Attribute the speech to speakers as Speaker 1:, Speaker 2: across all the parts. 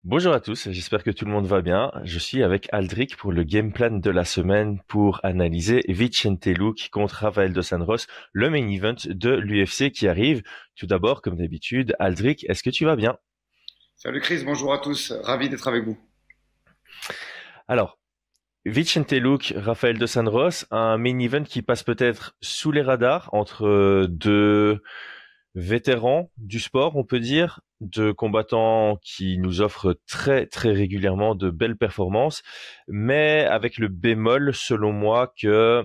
Speaker 1: Bonjour à tous, j'espère que tout le monde va bien. Je suis avec Aldric pour le game plan de la semaine pour analyser Vicente Luque contre Rafael dos Anjos, le main event de l'UFC qui arrive. Tout d'abord, comme d'habitude, Aldric, est-ce que tu vas bien?
Speaker 2: Salut Chris, bonjour à tous, ravi d'être avec vous.
Speaker 1: Alors, Vicente Luque, Rafael dos Anjos, un main event qui passe peut-être sous les radars entre deux vétérans du sport, on peut dire, de combattants qui nous offrent très très régulièrement de belles performances, mais avec le bémol, selon moi, que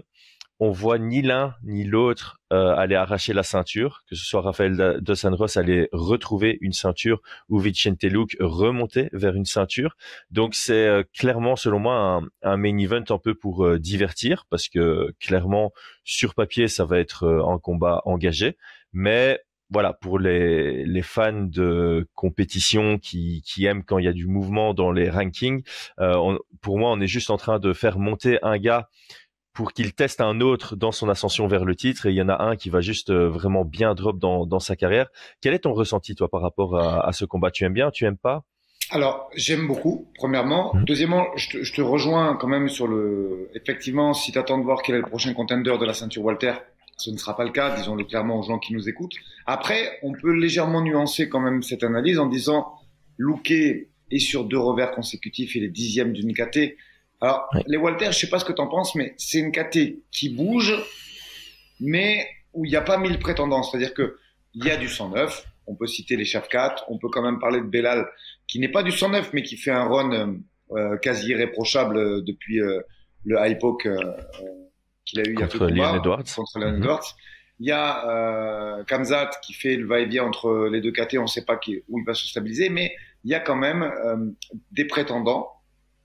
Speaker 1: on voit ni l'un ni l'autre aller arracher la ceinture, que ce soit Rafael dos Anjos aller retrouver une ceinture ou Vicente Luque remonter vers une ceinture. Donc c'est clairement, selon moi, un main event un peu pour divertir, parce que clairement, sur papier, ça va être un combat engagé, mais voilà, pour les fans de compétition qui aiment quand il y a du mouvement dans les rankings, pour moi, on est juste en train de faire monter un gars pour qu'il teste un autre dans son ascension vers le titre, et il y en a un qui va juste vraiment bien drop dans sa carrière. Quel est ton ressenti, toi, par rapport à ce combat? Tu aimes bien, tu aimes pas?
Speaker 2: Alors, j'aime beaucoup, premièrement.
Speaker 1: Mhm.
Speaker 2: Deuxièmement, je te rejoins quand même sur Effectivement, si tu attends de voir quel est le prochain contender de la ceinture Walter, ce ne sera pas le cas, disons-le clairement aux gens qui nous écoutent. Après, on peut légèrement nuancer quand même cette analyse en disant Luque est sur 2 revers consécutifs, il est 10e d'une KT. Alors,
Speaker 1: Ouais.
Speaker 2: les Walter, je sais pas ce que tu en penses, mais c'est une KT qui bouge, mais où il n'y a pas 1000 prétendants. C'est-à-dire que il y a du 109. On peut citer les Shafkat. On peut quand même parler de Belal, qui n'est pas du 109, mais qui fait un run quasi irréprochable depuis le hypoke qu'il a eu il y a peu de
Speaker 1: Contre Leon
Speaker 2: combats
Speaker 1: Edwards.
Speaker 2: contre Leon
Speaker 1: Mhm.
Speaker 2: Edwards. Il y a Kamzat qui fait le va-et-vient entre les deux KT. On ne sait pas où il va se stabiliser, mais il y a quand même des prétendants.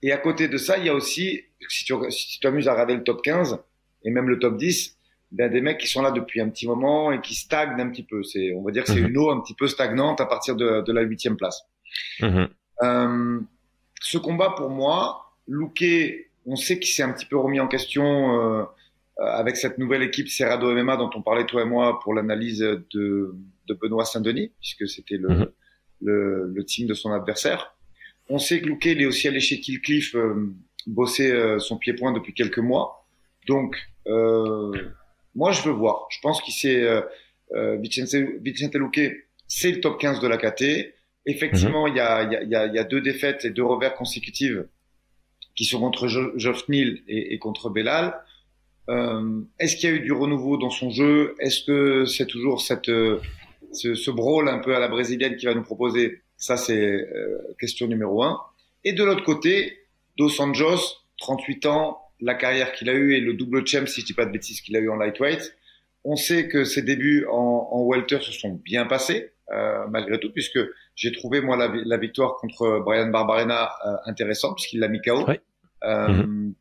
Speaker 2: Et à côté de ça, il y a aussi, si tu t'amuses à regarder le top 15 et même le top 10, ben, des mecs qui sont là depuis un petit moment et qui stagnent un petit peu. On va dire que c'est
Speaker 1: Mhm.
Speaker 2: une eau un petit peu stagnante à partir de la 8e place.
Speaker 1: Mhm.
Speaker 2: Euh, Ce combat, pour moi, Luque, on sait qu'il s'est un petit peu remis en question avec cette nouvelle équipe Cerrado MMA dont on parlait toi et moi pour l'analyse de Benoît Saint-Denis, puisque c'était
Speaker 1: Mhm.
Speaker 2: le team de son adversaire. On sait que Luque, il est aussi allé chez Killcliff bosser son pied-point depuis quelques mois. Donc, moi, je veux voir. Je pense qu'il s'est Vicente Luque, c'est le top 15 de la KT.
Speaker 1: Mhm.
Speaker 2: Effectivement, il y a 2 défaites et 2 revers consécutives qui sont contre Geoff Neal et contre Belal. Est-ce qu'il y a eu du renouveau dans son jeu? Est-ce que c'est toujours ce brawl un peu à la brésilienne qui va nous proposer? Ça, c'est question numéro un. Et de l'autre côté, Dos Anjos, 38 ans, la carrière qu'il a eue et le double champ, si je dis pas de bêtises, qu'il a eu en lightweight. On sait que ses débuts en welter se sont bien passés, malgré tout, puisque j'ai trouvé, moi, la victoire contre Brian Barberena intéressante, puisqu'il l'a mis KO.
Speaker 1: Ouais. Mhm.
Speaker 2: Euh,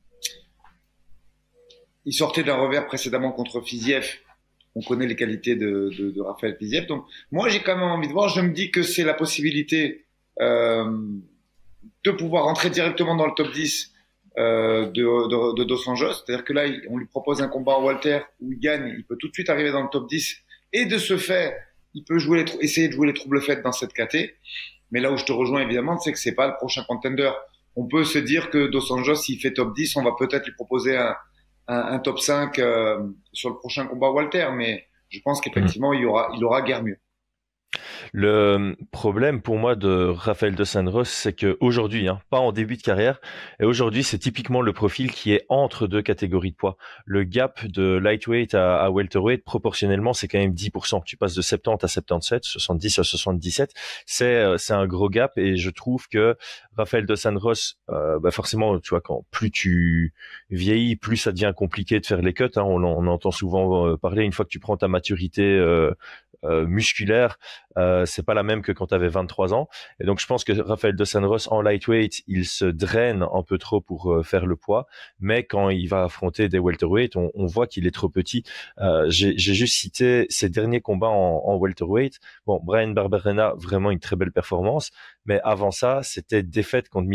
Speaker 2: il sortait d'un revers précédemment contre Fiziev. On connaît les qualités de Raphaël Fiziev. Donc, moi, j'ai quand même envie de voir. Je me dis que c'est la possibilité de pouvoir rentrer directement dans le top 10 de Dos Anjos. C'est-à-dire que là, on lui propose un combat en Walter où il gagne. Il peut tout de suite arriver dans le top 10. Et de ce fait, il peut essayer de jouer les troubles faits dans cette KT. Mais là où je te rejoins évidemment, c'est que c'est pas le prochain contender. On peut se dire que Dos Anjos, s'il fait top 10, on va peut-être lui proposer un top 5 sur le prochain combat Walter, mais je pense
Speaker 1: Mhm.
Speaker 2: qu'effectivement, il aura guère mieux.
Speaker 1: Le problème pour moi de Rafael dos Anjos, c'est que aujourd'hui, hein, pas en début de carrière, et aujourd'hui, c'est typiquement le profil qui est entre deux catégories de poids. Le gap de lightweight à welterweight, proportionnellement, c'est quand même 10%. Tu passes de 70 à 77, 70 à 77. C'est un gros gap, et je trouve que Rafael dos Anjos, bah forcément, tu vois, quand plus tu vieillis, plus ça devient compliqué de faire les cuts, hein. On entend souvent parler, une fois que tu prends ta maturité musculaire, c'est pas la même que quand tu avais 23 ans. Et donc je pense que Rafael dos Anjos en lightweight, il se draine un peu trop pour faire le poids, mais quand il va affronter des welterweight, on voit qu'il est trop petit. J'ai juste cité ses derniers combats en welterweight. Bon, Brian Barberena, vraiment une très belle performance, mais avant ça, c'était défaite contre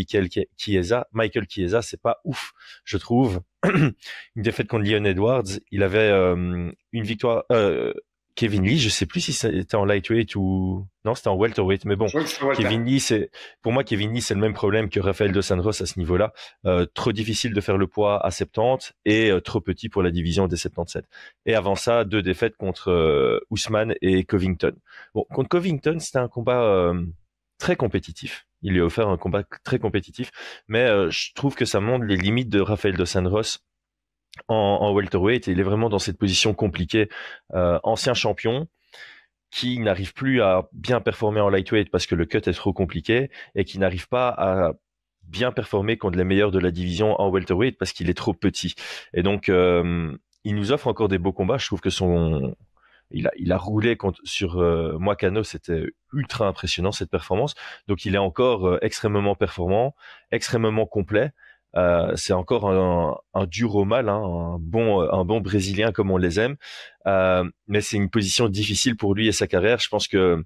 Speaker 1: Chiesa. Michael Chiesa, c'est pas ouf, je trouve. Une défaite contre Leon Edwards, il avait une victoire, Kevin Lee, je sais plus si c'était en lightweight ou non, c'était en welterweight, mais bon,
Speaker 2: Je crois que c'est Walter.
Speaker 1: Kevin Lee, pour moi Kevin Lee, c'est le même problème que Rafael dos Anjos à ce niveau-là. Trop difficile de faire le poids à 70 et trop petit pour la division des 77. Et avant ça, 2 défaites contre Usman et Covington. Bon, contre Covington, c'était un combat très compétitif. Il lui a offert un combat très compétitif, mais je trouve que ça montre les limites de Rafael dos Anjos en welterweight, et il est vraiment dans cette position compliquée, ancien champion qui n'arrive plus à bien performer en lightweight parce que le cut est trop compliqué et qui n'arrive pas à bien performer contre les meilleurs de la division en welterweight parce qu'il est trop petit. Et donc il nous offre encore des beaux combats. Je trouve que il a roulé sur Moicano, c'était ultra impressionnant cette performance. Donc il est encore extrêmement performant, extrêmement complet. C'est encore un dur au mal, hein, un bon Brésilien comme on les aime. Mais c'est une position difficile pour lui et sa carrière. Je pense que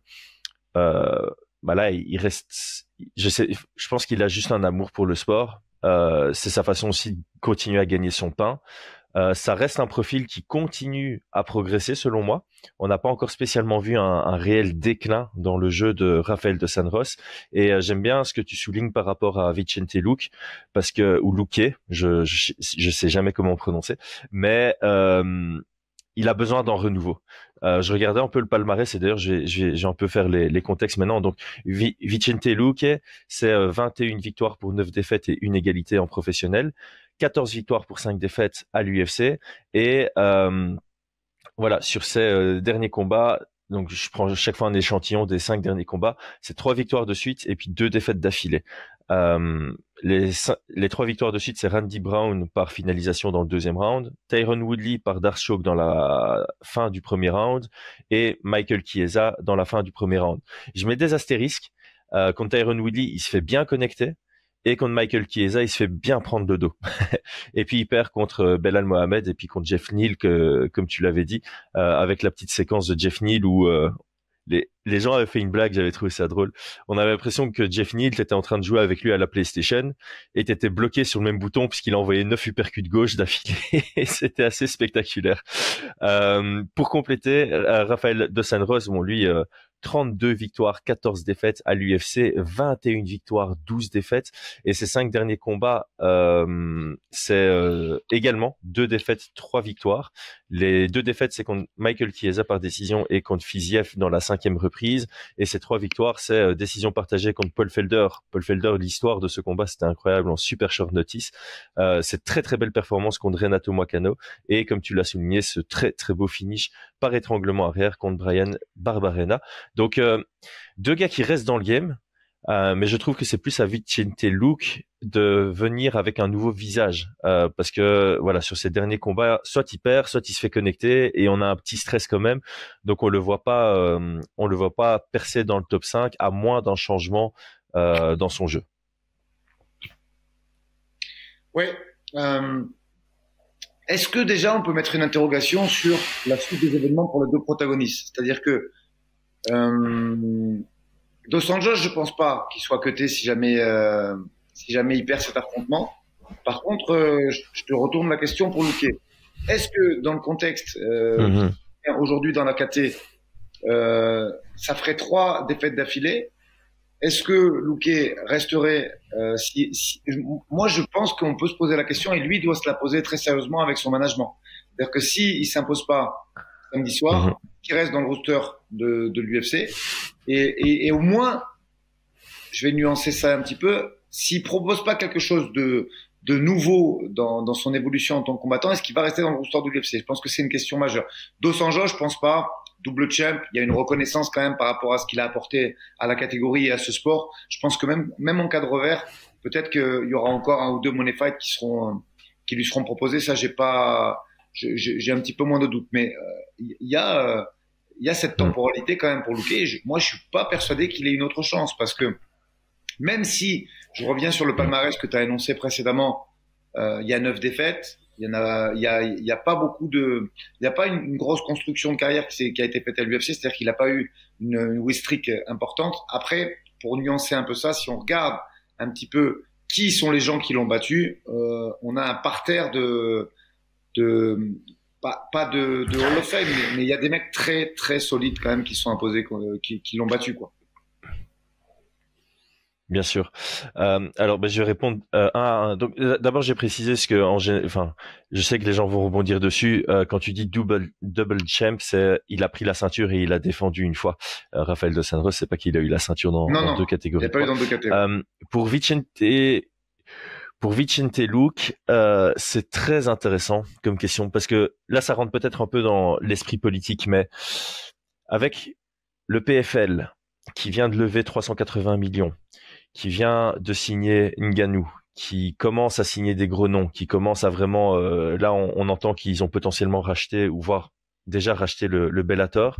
Speaker 1: là, il reste. Je pense qu'il a juste un amour pour le sport. C'est sa façon aussi de continuer à gagner son pain. Ça reste un profil qui continue à progresser selon moi. On n'a pas encore spécialement vu un réel déclin dans le jeu de Rafael dos Anjos. Et j'aime bien ce que tu soulignes par rapport à Vicente Luque, ou Luque, je sais jamais comment prononcer, mais il a besoin d'un renouveau. Je regardais un peu le palmarès et d'ailleurs j'ai un peu faire les contextes maintenant. Donc Vicente Luque, c'est 21 victoires pour 9 défaites et une égalité en professionnel, 14 victoires pour 5 défaites à l'UFC et voilà, sur ces derniers combats, donc je prends chaque fois un échantillon des 5 derniers combats, c'est 3 victoires de suite et puis 2 défaites d'affilée. Les 3 victoires de suite, c'est Randy Brown par finalisation dans le deuxième round, Tyron Woodley par Darshok dans la fin du premier round et Michael Chiesa dans la fin du premier round. Je mets des astérisques. Contre Tyron Woodley, il se fait bien connecter. Et contre Michael Chiesa, il se fait bien prendre le dos. Et puis il perd contre Belal Mohamed et puis contre Jeff Neal, comme tu l'avais dit, avec la petite séquence de Jeff Neal où les gens avaient fait une blague, j'avais trouvé ça drôle. On avait l'impression que Jeff Neal était en train de jouer avec lui à la PlayStation et t'étais bloqué sur le même bouton puisqu'il envoyait 9 uppercuts de gauche d'affilée. Et c'était assez spectaculaire. Pour compléter, Rafael dos Anjos, bon lui, 32 victoires, 14 défaites à l'UFC, 21 victoires, 12 défaites. Et ces 5 derniers combats, c'est également 2 défaites, 3 victoires. Les 2 défaites, c'est contre Michael Chiesa par décision et contre Fiziev dans la 5e reprise. Et ces 3 victoires, c'est décision partagée contre Paul Felder. Paul Felder, l'histoire de ce combat, c'était incroyable en super short notice. C'est très très belle performance contre Renato Moicano. Et comme tu l'as souligné, ce très très beau finish par étranglement arrière contre Brian Barberena. Donc 2 gars qui restent dans le game, mais je trouve que c'est plus à Vicente Luque de venir avec un nouveau visage, parce que voilà, sur ces derniers combats, soit il perd, soit il se fait connecter et on a un petit stress quand même. Donc on le voit pas percer dans le top 5 à moins d'un changement dans son jeu.
Speaker 2: Ouais. Est-ce que déjà on peut mettre une interrogation sur la suite des événements pour les 2 protagonistes? C'est-à-dire que Dos Anjos, je pense pas qu'il soit cuté si jamais il perd cet affrontement. Par contre, je te retourne la question pour Luque. Est-ce que dans le contexte aujourd'hui dans la KT, ça ferait 3 défaites d'affilée? Est-ce que Luque resterait moi, je pense qu'on peut se poser la question et lui doit se la poser très sérieusement avec son management. C'est-à-dire que si il s'impose pas samedi soir, qu'il reste dans le roster de l'UFC et au moins, je vais nuancer ça un petit peu, s'il propose pas quelque chose de nouveau dans son évolution en tant que combattant, est-ce qu'il va rester dans le roster de l'UFC? Je pense que c'est une question majeure. Dos Anjos, je pense pas. Double champ, il y a une reconnaissance quand même par rapport à ce qu'il a apporté à la catégorie et à ce sport. Je pense que même en cas de revers, peut-être qu'il y aura encore 1 ou 2 money fights qui lui seront proposés. Ça, j'ai un petit peu moins de doute. Mais il y a cette temporalité quand même pour Luque. Moi, je suis pas persuadé qu'il ait une autre chance parce que même si je reviens sur le palmarès que tu as énoncé précédemment, il y a 9 défaites. Il y a pas beaucoup il y a pas une grosse construction de carrière qui a été faite à l'UFC, c'est-à-dire qu'il n'a pas eu une win streak importante. Après, pour nuancer un peu ça, si on regarde un petit peu qui sont les gens qui l'ont battu, on a un parterre pas de Hall of Fame, mais il y a des mecs très très solides quand même qui sont imposés, qui l'ont battu quoi.
Speaker 1: Bien sûr. Alors, je vais répondre un à un. Donc, d'abord, j'ai précisé ce que, enfin, je sais que les gens vont rebondir dessus. Quand tu dis double champ, c'est il a pris la ceinture et il a défendu une fois. Rafael dos Anjos, c'est pas qu'il a eu la ceinture
Speaker 2: Non,
Speaker 1: dans
Speaker 2: non,
Speaker 1: deux
Speaker 2: il n'y
Speaker 1: catégories
Speaker 2: a
Speaker 1: de
Speaker 2: pas eu
Speaker 1: poids.
Speaker 2: dans deux catégories.
Speaker 1: Pour Vicente Luque, c'est très intéressant comme question parce que là, ça rentre peut-être un peu dans l'esprit politique, mais avec le PFL qui vient de lever 380 millions, qui vient de signer Ngannou, qui commence à signer des gros noms, qui commence à vraiment, là on entend qu'ils ont potentiellement racheté ou voire déjà racheté le Bellator.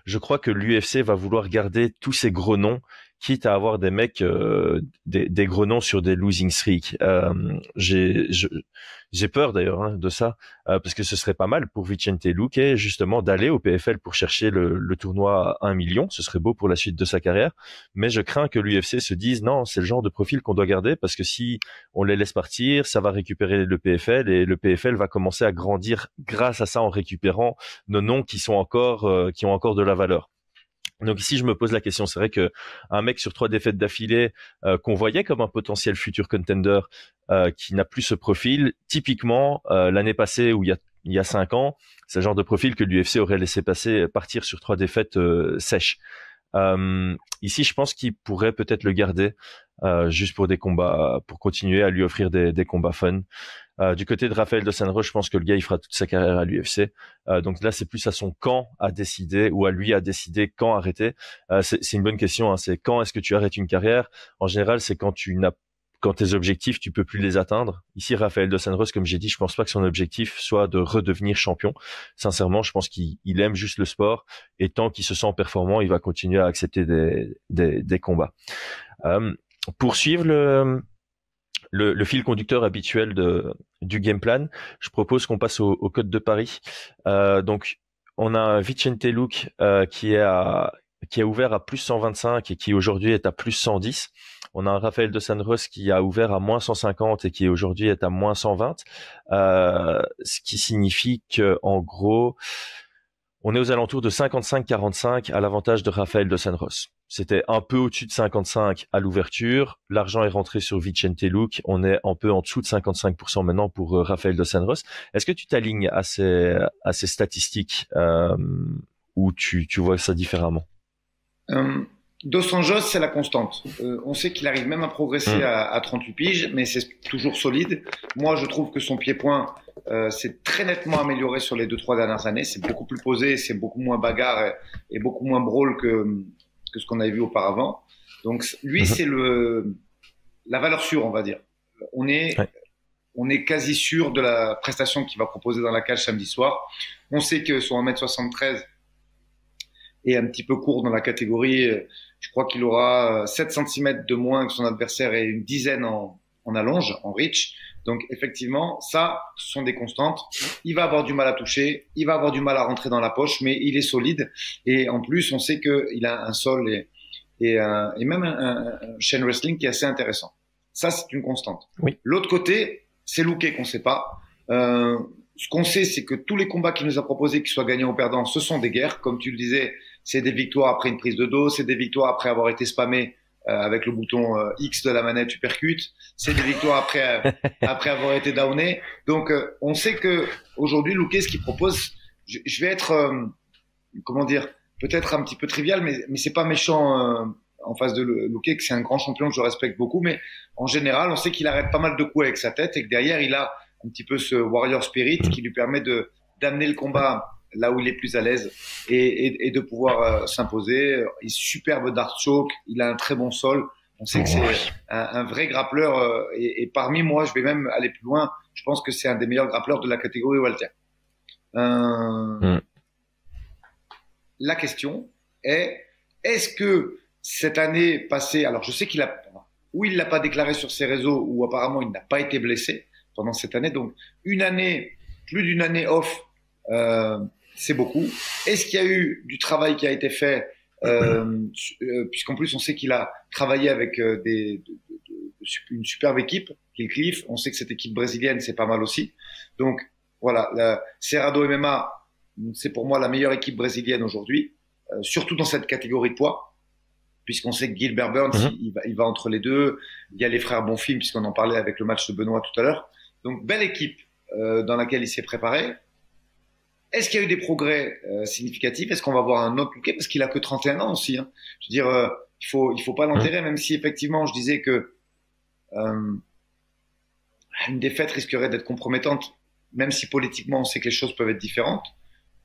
Speaker 1: Je crois que l'UFC va vouloir garder tous ces gros noms, quitte à avoir des mecs, des gros noms sur des losing streaks. J'ai peur d'ailleurs de ça, parce que ce serait pas mal pour Vicente Luque justement d'aller au PFL pour chercher le tournoi à 1 million. Ce serait beau pour la suite de sa carrière, mais je crains que l'UFC se dise non, c'est le genre de profil qu'on doit garder parce que si on les laisse partir, ça va récupérer le PFL et le PFL va commencer à grandir grâce à ça en récupérant nos noms qui sont encore qui ont encore de la valeur. Donc ici, je me pose la question. C'est vrai que un mec sur 3 défaites d'affilée qu'on voyait comme un potentiel futur contender qui n'a plus ce profil, typiquement l'année passée ou il y a 5 ans, c'est le genre de profil que l'UFC aurait laissé partir sur 3 défaites sèches. Ici, je pense qu'il pourrait peut-être le garder juste pour des combats, pour continuer à lui offrir des combats fun. Du côté de Rafael dos Anjos, je pense que le gars il fera toute sa carrière à l'UFC. Donc là, c'est plus à son camp à décider ou à lui à décider quand arrêter. C'est une bonne question. Hein. C'est quand est-ce que tu arrêtes une carrière. En général, c'est quand tes objectifs, tu peux plus les atteindre. Ici, Rafael dos Anjos, comme j'ai dit, je pense pas que son objectif soit de redevenir champion. Sincèrement, je pense qu'il aime juste le sport et tant qu'il se sent performant, il va continuer à accepter des combats. Pour suivre le fil conducteur habituel du game plan, je propose qu'on passe au code de Paris. Donc, on a Vicente Luque qui a ouvert à plus 125 et qui aujourd'hui est à plus 110. On a un Rafael dos Anjos qui a ouvert à moins 150 et qui aujourd'hui est à moins 120. Ce qui signifie que, en gros, on est aux alentours de 55-45 à l'avantage de Rafael dos Anjos. C'était un peu au-dessus de 55 à l'ouverture. L'argent est rentré sur Vicente Luque. On est un peu en dessous de 55% maintenant pour Rafael dos Anjos. Est-ce que tu t'alignes à ces statistiques ou tu vois ça différemment?
Speaker 2: Dos Anjos, c'est la constante. On sait qu'il arrive même à progresser à 38 piges, mais c'est toujours solide. Moi, je trouve que son pied-point s'est très nettement amélioré sur les 2-3 dernières années. C'est beaucoup plus posé, c'est beaucoup moins bagarre et beaucoup moins brawl que ce qu'on avait vu auparavant. Donc, lui, c'est la valeur sûre, on va dire. On est quasi sûr de la prestation qu'il va proposer dans la cage samedi soir. On sait que son 1m73 est un petit peu court dans la catégorie. Je crois qu'il aura 7 cm de moins que son adversaire et une dizaine en allonge, en reach. Donc effectivement, ça, ce sont des constantes. Il va avoir du mal à toucher, il va avoir du mal à rentrer dans la poche, mais il est solide. Et en plus, on sait qu'il a un sol et même un chain wrestling qui est assez intéressant. Ça, c'est une constante.
Speaker 1: Oui.
Speaker 2: L'autre côté, c'est Luque qu'on sait pas. Ce qu'on sait, c'est que tous les combats qu'il nous a proposés, qu'ils soient gagnants ou perdants, ce sont des guerres. Comme tu le disais, c'est des victoires après une prise de dos, c'est des victoires après avoir été spammé avec le bouton X de la manette uppercut, c'est des victoires après avoir été downé. Donc on sait que aujourd'hui Luque, ce qu'il propose, je vais être comment dire, peut-être un petit peu trivial, mais c'est pas méchant en face de Luque, que c'est un grand champion que je respecte beaucoup, mais en général on sait qu'il arrête pas mal de coups avec sa tête et que derrière il a un petit peu ce warrior spirit qui lui permet d'amener le combat là où il est plus à l'aise et de pouvoir s'imposer. Il est superbe dart choke, il a un très bon sol. On sait que c'est un vrai grappleur et parmi moi, je vais même aller plus loin. Je pense que c'est un des meilleurs grappleurs de la catégorie welter. La question est, est-ce que cette année passée, alors je sais il l'a pas déclaré sur ses réseaux ou apparemment il n'a pas été blessé pendant cette année, donc plus d'une année off, c'est beaucoup. Est-ce qu'il y a eu du travail qui a été fait puisqu'en plus on sait qu'il a travaillé avec une superbe équipe, Kill Cliff. On sait que cette équipe brésilienne c'est pas mal aussi. Donc Voilà, Cerrado MMA, c'est pour moi la meilleure équipe brésilienne aujourd'hui, surtout dans cette catégorie de poids, puisqu'on sait que Gilbert Burns,
Speaker 1: Mhm.
Speaker 2: il va entre les deux. Il y a les frères Bonfim, puisqu'on en parlait avec le match de Benoît tout à l'heure. Donc, belle équipe dans laquelle il s'est préparé. Est-ce qu'il y a eu des progrès significatifs? Est-ce qu'on va voir un autre Luque? Parce qu'il a que 31 ans aussi. Hein. Je veux dire, il faut pas
Speaker 1: Mhm.
Speaker 2: l'enterrer, même si effectivement, je disais que euh, une défaite risquerait d'être compromettante, même si politiquement, on sait que les choses peuvent être différentes.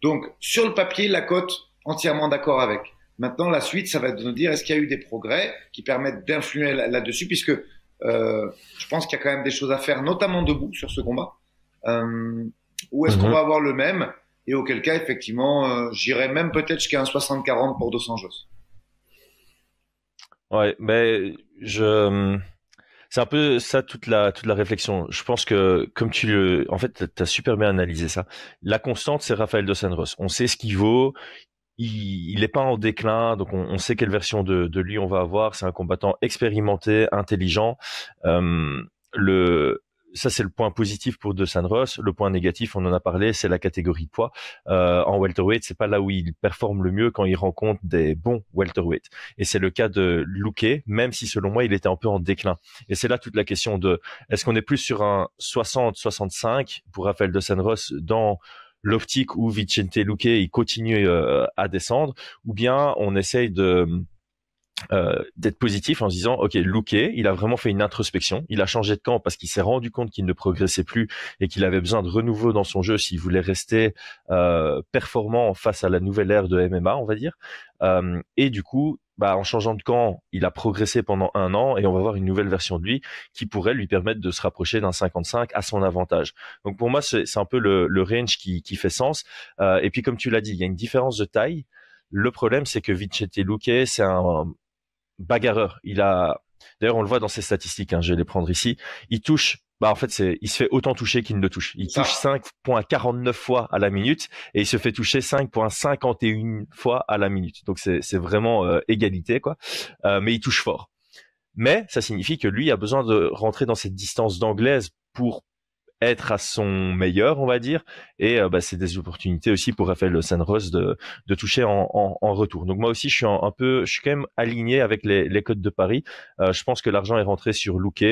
Speaker 2: Donc, sur le papier, la cote, entièrement d'accord avec. Maintenant, la suite, ça va être de nous dire est-ce qu'il y a eu des progrès qui permettent d'influer là-dessus, puisque je pense qu'il y a quand même des choses à faire, notamment debout sur ce combat. Ou est-ce qu'on
Speaker 1: Mhm.
Speaker 2: va avoir le même? Et auquel cas, effectivement, j'irais même peut-être jusqu'à un 60-40 pour Dos Anjos.
Speaker 1: Ouais, mais c'est un peu ça toute la réflexion. Je pense que comme en fait, t'as super bien analysé ça. La constante, c'est Rafael dos Anjos. On sait ce qu'il vaut. Il est pas en déclin, donc on sait quelle version de lui on va avoir. C'est un combattant expérimenté, intelligent. Euh, le Ça c'est le point positif pour De Sanros. Le point négatif, on en a parlé, c'est la catégorie de poids. En welterweight, c'est pas là où il performe le mieux quand il rencontre des bons welterweight. Et c'est le cas de Luque, même si selon moi il était un peu en déclin. Et c'est là toute la question de est-ce qu'on est plus sur un 60-65 pour Rafael Dos Anjos dans l'optique où Vicente Luque il continue à descendre, ou bien on essaye d'être positif en se disant ok, Luque il a vraiment fait une introspection, il a changé de camp parce qu'il s'est rendu compte qu'il ne progressait plus et qu'il avait besoin de renouveau dans son jeu s'il voulait rester performant face à la nouvelle ère de MMA, on va dire. Et du coup, bah, en changeant de camp, il a progressé pendant 1 an et on va voir une nouvelle version de lui qui pourrait lui permettre de se rapprocher d'un 55 à son avantage. Donc pour moi, c'est un peu le range qui fait sens. Et puis comme tu l'as dit, il y a une différence de taille. Le problème, c'est que Vicente Luque, c'est un bagarreur. D'ailleurs, on le voit dans ses statistiques, hein, je vais les prendre ici. Il touche, bah, en fait, il se fait autant toucher qu'il ne le touche. Il touche
Speaker 2: Ça,
Speaker 1: 5,49 fois à la minute et il se fait toucher 5,51 fois à la minute. Donc, c'est vraiment égalité, quoi. Mais il touche fort. Mais ça signifie que lui a besoin de rentrer dans cette distance d'anglaise pour être à son meilleur, on va dire, et bah, c'est des opportunités aussi pour Rafael Dos Anjos de toucher en retour. Donc moi aussi, je suis quand même aligné avec les codes de Paris. Je pense que l'argent est rentré sur Luque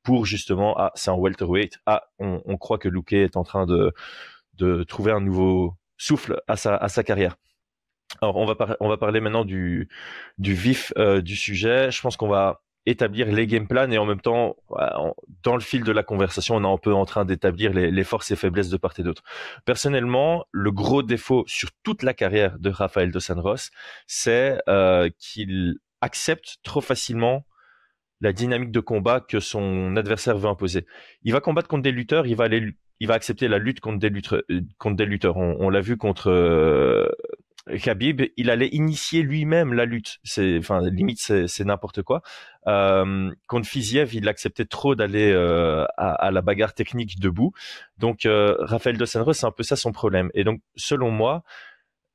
Speaker 1: pour justement, ah, c'est un welterweight, ah, on croit que Luque est en train de trouver un nouveau souffle à sa carrière. Alors, on va parler maintenant du vif du sujet. Je pense qu'on va établir les game plans et en même temps, dans le fil de la conversation, on est un peu en train d'établir les forces et faiblesses de part et d'autre. Personnellement, le gros défaut sur toute la carrière de Rafael Dos Anjos, c'est qu'il accepte trop facilement la dynamique de combat que son adversaire veut imposer. Il va combattre contre des lutteurs, il va accepter la lutte contre des lutteurs. On l'a vu contre Khabib, il allait initier lui-même la lutte. Enfin, limite, c'est n'importe quoi. Contre Fiziev, il acceptait trop d'aller à la bagarre technique debout. Donc, Rafael Dos Anjos, c'est un peu ça son problème. Et donc, selon moi,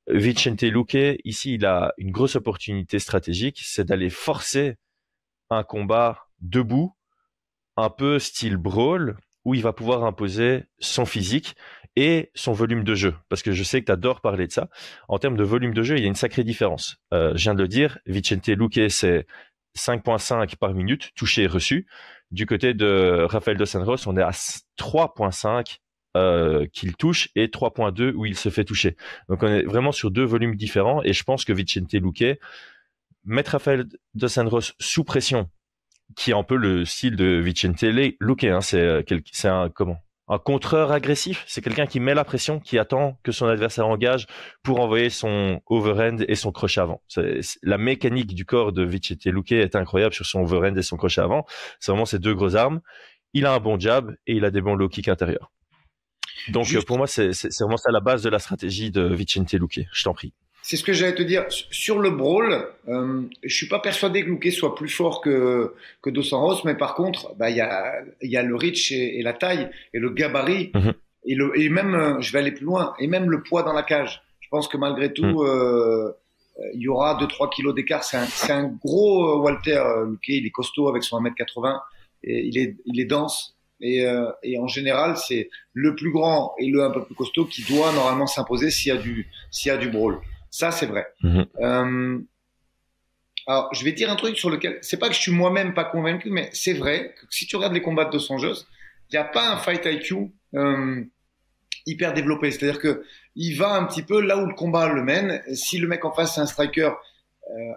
Speaker 1: Vicente Luque, ici, il a une grosse opportunité stratégique, c'est d'aller forcer un combat debout, un peu style brawl, où il va pouvoir imposer son physique et son volume de jeu. Parce que je sais que tu adores parler de ça. En termes de volume de jeu, il y a une sacrée différence. Je viens de le dire, Vicente Luque, c'est 5,5 par minute, touché et reçu. Du côté de Rafael Dos Anjos, on est à 3,5 qu'il touche et 3,2 où il se fait toucher. Donc on est vraiment sur deux volumes différents et je pense que Vicente Luque, mettre Rafael Dos Anjos sous pression, qui est un peu le style de Vicente Luque, hein, c'est un contreur agressif, c'est quelqu'un qui met la pression, qui attend que son adversaire engage pour envoyer son overhand et son crochet avant. La mécanique du corps de Vicente Luque est incroyable sur son overhand et son crochet avant. C'est vraiment ces deux grosses armes. Il a un bon jab et il a des bons low kicks intérieurs. Donc
Speaker 2: juste
Speaker 1: pour moi, c'est vraiment ça la base de la stratégie de Vicente Luque. Je t'en prie.
Speaker 2: C'est ce que j'allais te dire. Sur le brawl, je suis pas persuadé que Luque soit plus fort que Dos Anjos, mais par contre, bah, il y a le reach et la taille et le gabarit
Speaker 1: Mhm.
Speaker 2: et même, je vais aller plus loin, et même le poids dans la cage. Je pense que malgré
Speaker 1: Mhm.
Speaker 2: tout, il y aura 2-3 kilos d'écart. C'est un gros Walter Luque. Il est costaud avec son 1m80 et il est dense. Et en général, c'est le plus grand et le un peu plus costaud qui doit normalement s'imposer s'il y a du brawl. Ça, c'est vrai.
Speaker 1: Mhm.
Speaker 2: Alors, je vais dire un truc sur lequel, c'est pas que je suis moi-même pas convaincu, mais c'est vrai que si tu regardes les combats de Dos Anjos, il n'y a pas un fight IQ hyper développé. C'est-à-dire que il va un petit peu là où le combat le mène. Si le mec en face c'est un striker,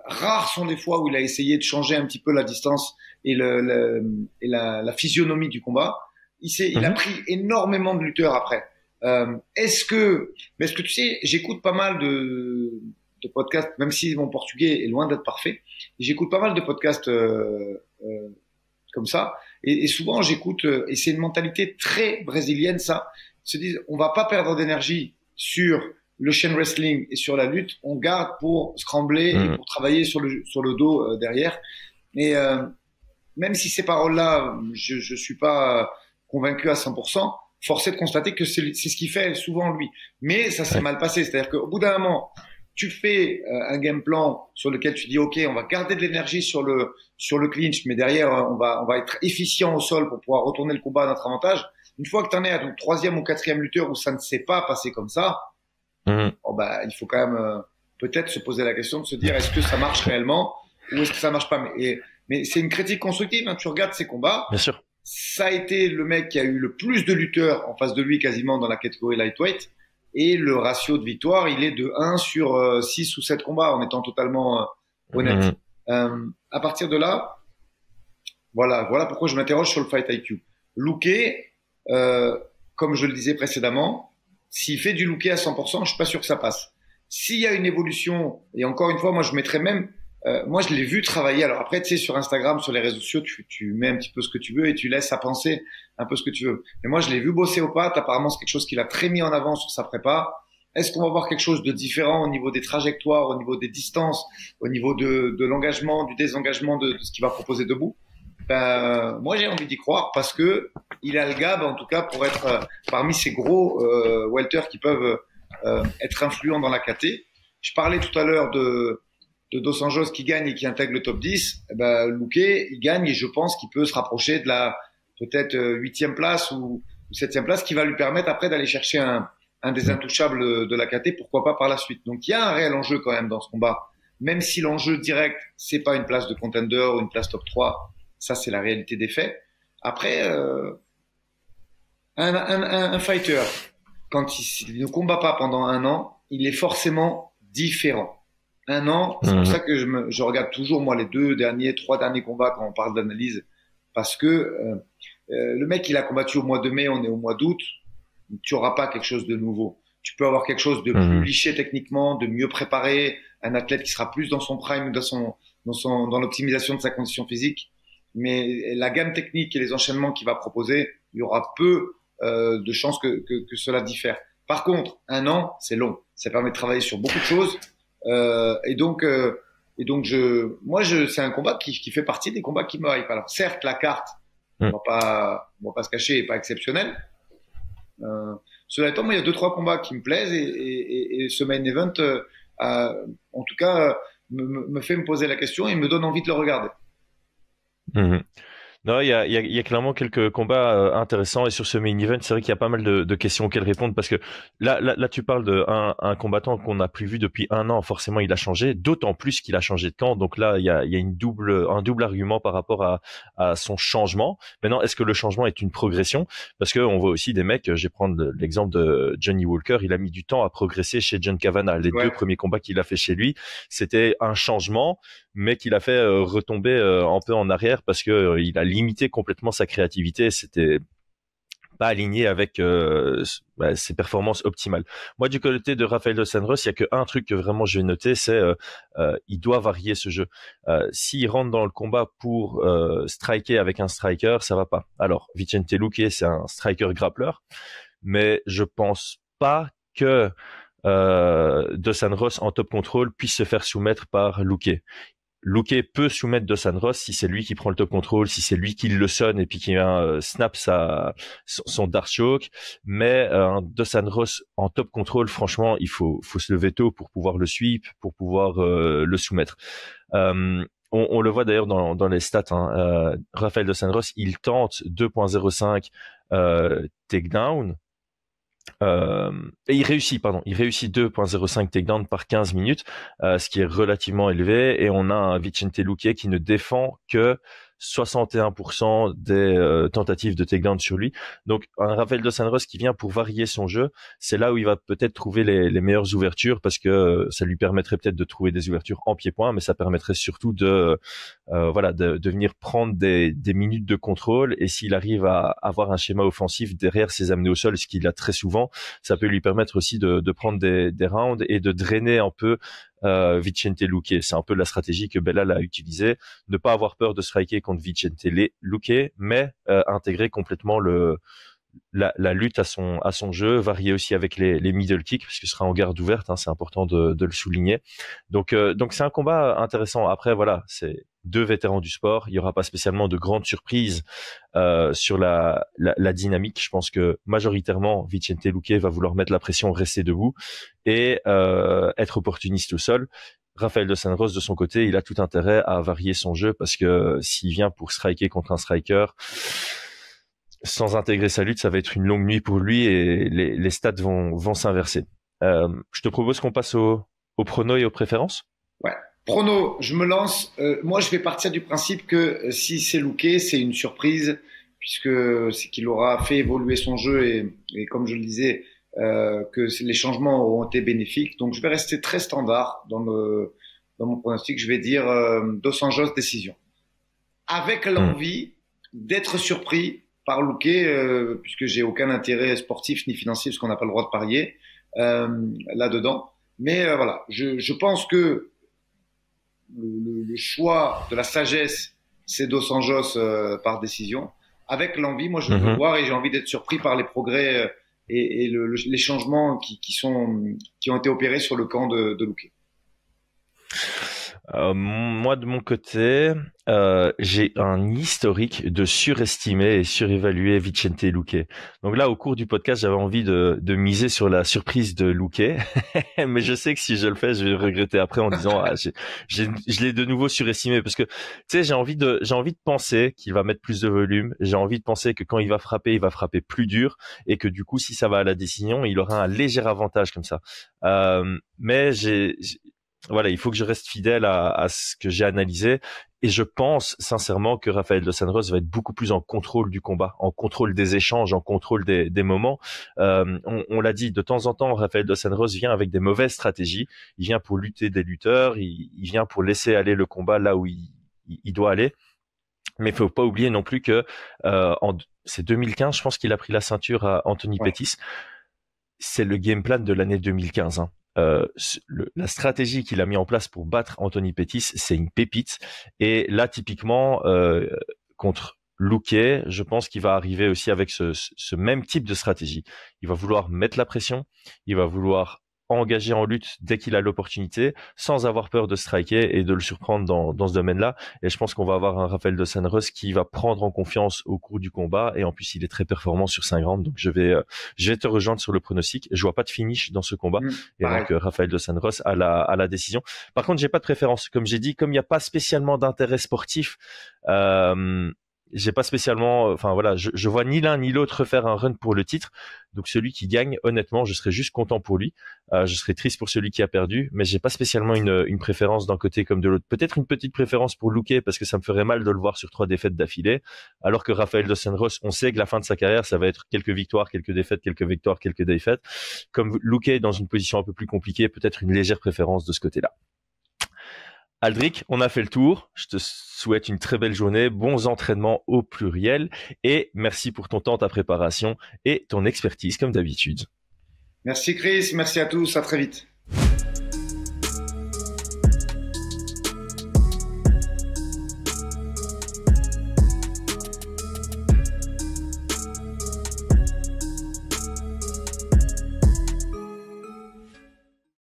Speaker 2: rares sont les fois où il a essayé de changer un petit peu la distance et la physionomie du combat. Il a
Speaker 1: Mhm.
Speaker 2: pris énormément de lutteurs après. Mais est-ce que tu sais, j'écoute pas mal de podcasts, même si mon portugais est loin d'être parfait, j'écoute pas mal de podcasts comme ça, et souvent j'écoute, et c'est une mentalité très brésilienne ça, ils se disent on va pas perdre d'énergie sur le chain wrestling et sur la lutte, on garde pour scrambler et
Speaker 1: Mhm.
Speaker 2: pour travailler sur le dos derrière. Et même si ces paroles-là, je suis pas convaincu à 100%, force est de constater que c'est ce qu'il fait souvent lui. Mais ça s'est
Speaker 1: Ouais.
Speaker 2: mal passé, c'est-à-dire qu'au bout d'un moment, tu fais un game plan sur lequel tu dis ok, on va garder de l'énergie sur le clinch, mais derrière on va être efficient au sol pour pouvoir retourner le combat à notre avantage. Une fois que tu en es à ton troisième ou quatrième lutteur où ça ne s'est pas passé comme ça,
Speaker 1: Mhm.
Speaker 2: oh bah, il faut quand même peut-être se poser la question de se dire est-ce que ça marche réellement ou est-ce que ça marche pas. Mais c'est une critique constructive. Hein. Tu regardes ces combats,
Speaker 1: Bien sûr.
Speaker 2: ça a été le mec qui a eu le plus de lutteurs en face de lui quasiment dans la catégorie lightweight et le ratio de victoire il est de 1 sur 6 ou 7 combats en étant totalement honnête.
Speaker 1: Mhm.
Speaker 2: À partir de là, voilà pourquoi je m'interroge sur le fight IQ. Looké, comme je le disais précédemment, s'il fait du looké à 100%, je suis pas sûr que ça passe. S'il y a une évolution, et encore une fois, moi je mettrais même, moi je l'ai vu travailler. Alors après, tu sais, sur Instagram, sur les réseaux sociaux, tu mets un petit peu ce que tu veux et tu laisses à penser un peu ce que tu veux. Mais moi je l'ai vu bosser au pattes. Apparemment, c'est quelque chose qu'il a très mis en avant sur sa prépa. Est-ce qu'on va voir quelque chose de différent au niveau des trajectoires, au niveau des distances, au niveau de l'engagement, du désengagement de ce qu'il va proposer debout? Ben, moi, j'ai envie d'y croire parce que il a le gab, en tout cas, pour être parmi ces gros welters qui peuvent être influents dans la KT. Je parlais tout à l'heure de Dos Anjos qui gagne et qui intègre le top 10. Eh ben, Luque, il gagne et je pense qu'il peut se rapprocher de la peut-être huitième place ou septième place qui va lui permettre après d'aller chercher un des intouchables de la KT, pourquoi pas par la suite. Donc il y a un réel enjeu quand même dans ce combat. Même si l'enjeu direct, c'est pas une place de contender ou une place top 3, ça, c'est la réalité des faits. Après, un fighter, quand il ne combat pas pendant un an, il est forcément différent. Un an, c'est pour
Speaker 1: Mhm.
Speaker 2: ça que je regarde toujours, moi, les trois derniers combats quand on parle d'analyse. Parce que le mec, il a combattu au mois de mai, on est au mois d'août, tu n'auras pas quelque chose de nouveau. Tu peux avoir quelque chose de plus
Speaker 1: Mhm.
Speaker 2: liché techniquement, de mieux préparé, un athlète qui sera plus dans son prime, dans l'optimisation de sa condition physique. Mais la gamme technique et les enchaînements qu'il va proposer, il y aura peu de chances que cela diffère. Par contre, un an, c'est long. Ça permet de travailler sur beaucoup de choses. Et donc, c'est un combat qui fait partie des combats qui me hype. Alors, certes, la carte,
Speaker 1: Mhm.
Speaker 2: on va pas se cacher, est pas exceptionnelle. Cela étant, moi, il y a deux, trois combats qui me plaisent et ce main event, en tout cas, me fait me poser la question et me donne envie de le regarder.
Speaker 1: Mhm. Non, il y a clairement quelques combats intéressants et sur ce main event, c'est vrai qu'il y a pas mal de questions auxquelles répondre parce que là, tu parles de un combattant qu'on n'a plus vu depuis un an. Forcément, il a changé, d'autant plus qu'il a changé de camp. Donc là, il y a un double argument par rapport à son changement. Maintenant, est-ce que le changement est une progression? Parce que on voit aussi des mecs. Je vais prendre l'exemple de Johnny Walker. Il a mis du temps à progresser chez John Kavanagh. Les deux
Speaker 2: Ouais.
Speaker 1: premiers combats qu'il a fait chez lui, c'était un changement mais qu'il a fait retomber un peu en arrière parce que il a limité complètement sa créativité. C'était pas aligné avec ses performances optimales. Moi, du côté de Rafael dos Anjos, il y a que un truc que vraiment je vais noter, c'est il doit varier ce jeu. S'il rentre dans le combat pour striker avec un striker, ça va pas. Alors, Vicente Luque, c'est un striker grappleur, mais je pense pas que Dos Anjos en top control puisse se faire soumettre par Luque. Luque peut soumettre Dos Anjos si c'est lui qui prend le top control, si c'est lui qui le sonne et puis qui vient snap son Dark Choke. Mais Dos Anjos en top control, franchement, faut se lever tôt pour pouvoir le sweep, pour pouvoir le soumettre. on le voit d'ailleurs dans les stats, hein, Rafael dos Anjos, il tente 2.05 takedown. Et il réussit 2.05 takedown par 15 minutes, ce qui est relativement élevé. Et on a un Vicente Luque qui ne défend que 61% des tentatives de takedown sur lui. Donc un Rafael dos Anjos qui vient pour varier son jeu, c'est là où il va peut-être trouver les meilleures ouvertures, parce que ça lui permettrait peut-être de trouver des ouvertures en pied-point, mais ça permettrait surtout de venir prendre des minutes de contrôle. Et s'il arrive à avoir un schéma offensif derrière ses amenés au sol, ce qu'il a très souvent, ça peut lui permettre aussi de prendre des rounds et de drainer un peu Vicente Luque. C'est un peu la stratégie que Belal a utilisée, ne pas avoir peur de striker contre Vicente Luque, mais intégrer complètement la lutte à son jeu, varier aussi avec les middle kicks, parce que ce sera en garde ouverte, hein, c'est important de le souligner. Donc c'est un combat intéressant. Après voilà, c'est deux vétérans du sport, il y aura pas spécialement de grandes surprises sur la dynamique. Je pense que majoritairement Vicente Luque va vouloir mettre la pression, rester debout et être opportuniste au sol. Rafael dos Anjos, de son côté, il a tout intérêt à varier son jeu, parce que s'il vient pour striker contre un striker sans intégrer sa lutte, ça va être une longue nuit pour lui et les stats vont s'inverser. Je te propose qu'on passe au prono et aux préférences.
Speaker 2: Ouais. Prono, je me lance. Moi, je vais partir du principe que si c'est Luque, c'est une surprise, puisque c'est qu'il aura fait évoluer son jeu et comme je le disais, que les changements auront été bénéfiques. Donc, je vais rester très standard dans mon pronostic. Je vais dire Dos Anjos décision, avec l'envie d'être surpris par Luque, puisque j'ai aucun intérêt sportif ni financier, parce qu'on n'a pas le droit de parier là-dedans. Mais voilà, je pense que le choix de la sagesse, c'est Dos Anjos par décision. Avec l'envie, moi je veux voir et j'ai envie d'être surpris par les progrès et les changements qui ont été opérés sur le camp de Luque.
Speaker 1: Moi de mon côté, j'ai un historique de surestimer et surévaluer Vicente Luque. Donc là, au cours du podcast, j'avais envie de miser sur la surprise de Luque, mais je sais que si je le fais, je vais regretter après en disant je l'ai de nouveau surestimé, parce que tu sais, j'ai envie de penser qu'il va mettre plus de volume. J'ai envie de penser que quand il va frapper plus dur, et que du coup, si ça va à la décision, il aura un léger avantage comme ça. Mais voilà, il faut que je reste fidèle à ce que j'ai analysé, et je pense sincèrement que Rafael dos Anjos va être beaucoup plus en contrôle du combat, en contrôle des échanges, en contrôle des moments. On l'a dit, de temps en temps, Rafael dos Anjos vient avec des mauvaises stratégies. Il vient pour lutter des lutteurs, il vient pour laisser aller le combat là où il doit aller. Mais il faut pas oublier non plus que c'est 2015, je pense qu'il a pris la ceinture à Anthony Pettis. C'est le game plan de l'année 2015, hein. La stratégie qu'il a mis en place pour battre Anthony Pettis, c'est une pépite. Et là, typiquement, contre Luque, je pense qu'il va arriver aussi avec ce même type de stratégie. Il va vouloir mettre la pression, il va vouloir engager en lutte dès qu'il a l'opportunité, sans avoir peur de striker et de le surprendre dans ce domaine-là. Et je pense qu'on va avoir un Rafael dos Anjos qui va prendre en confiance au cours du combat, et en plus il est très performant sur 5 rounds. Donc je vais te rejoindre sur le pronostic. Je vois pas de finish dans ce combat, et donc Rafael dos Anjos à la décision. Par contre, j'ai pas de préférence, comme j'ai dit, comme il n'y a pas spécialement d'intérêt sportif. J'ai pas spécialement, enfin voilà, je vois ni l'un ni l'autre faire un run pour le titre. Donc celui qui gagne, honnêtement, je serais juste content pour lui. Je serais triste pour celui qui a perdu, mais j'ai pas spécialement une préférence d'un côté comme de l'autre. Peut-être une petite préférence pour Luque, parce que ça me ferait mal de le voir sur 3 défaites d'affilée. Alors que Rafael dos Anjos, on sait que la fin de sa carrière, ça va être quelques victoires, quelques défaites, quelques victoires, quelques défaites. Comme Luque est dans une position un peu plus compliquée, peut-être une légère préférence de ce côté-là. Aldric, on a fait le tour. Je te souhaite une très belle journée, bons entraînements au pluriel, et merci pour ton temps, ta préparation et ton expertise comme d'habitude.
Speaker 2: Merci Chris, merci à tous, à très vite.